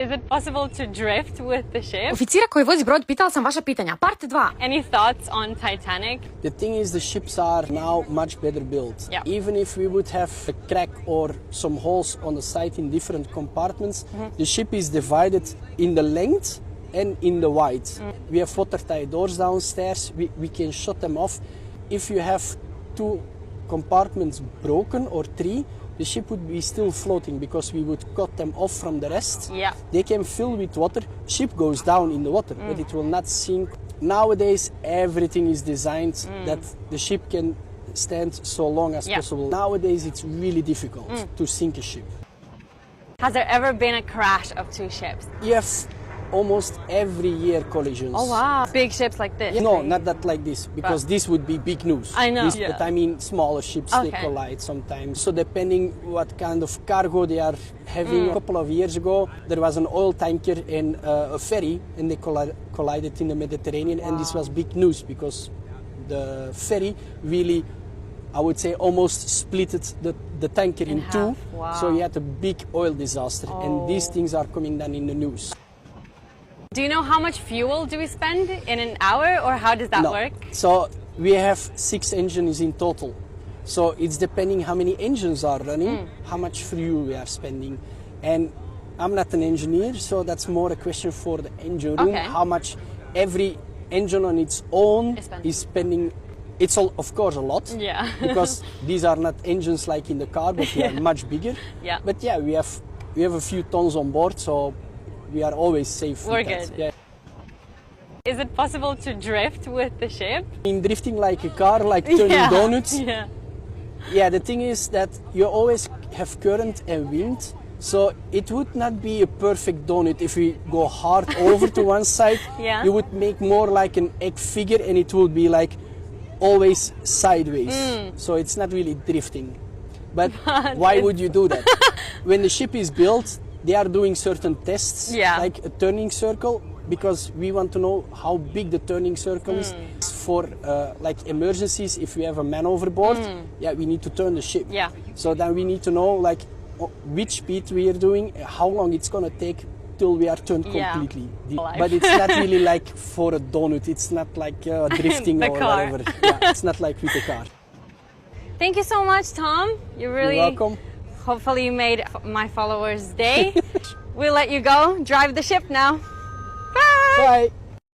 Is it possible to drift with the ship? Oficira koji vozi brod, pitala sam vaša pitanja. Part 2. Any thoughts on Titanic? The thing is, the ships are now much better built. Yeah. Even if we would have a crack or some holes on the side in different compartments, the ship is divided in the length and in the width. We have watertight doors downstairs. We can shut them off. If you have 2 compartments broken or 3, the ship would be still floating because we would cut them off from the rest. Yeah. They can fill with water. Ship goes down in the water, but it will not sink. Nowadays, everything is designed that the ship can stand so long as possible. Nowadays, it's really difficult to sink a ship. Has there ever been a crash of 2 ships? You have almost every year collisions. Oh wow. Big ships like this? No, not that like this, because this would be big news. I know. But I mean smaller ships, they collide sometimes. So depending what kind of cargo they are having. A couple of years ago, there was an oil tanker and a ferry, and they collided in the Mediterranean. And this was big news because the ferry really, I would say, almost split the tanker in 2. Wow. So you had a big oil disaster. And these things are coming down in the news. Do you know how much fuel do we spend in an hour, or how does that work? So we have 6 engines in total. So it's depending how many engines are running, how much fuel we are spending. And I'm not an engineer, so that's more a question for the engine room. How much every engine on its own is spending. It's all, of course, a lot. Yeah. Because these are not engines like in the car, but they are much bigger. Yeah. But yeah, we have a few tons on board, so we are always safe. We're good. Yeah. Is it possible to drift with the ship? In drifting like a car, like turning donuts. Yeah, the thing is that you always have current and wind, so it would not be a perfect donut if we go hard over to one side. You would make more like an egg figure, and it would be like always sideways. So it's not really drifting. But why would you do that? When the ship is built, they are doing certain tests, like a turning circle, because we want to know how big the turning circle is. For like emergencies, if we have a man overboard, we need to turn the ship. So then we need to know like which speed we are doing, how long it's gonna take till we are turned completely. But it's not really like for a donut. It's not like drifting or whatever. It's not like with a car. Thank you so much, Tom. You're welcome. Hopefully you made my followers' day. We'll let you go. Drive the ship now. Bye! Bye!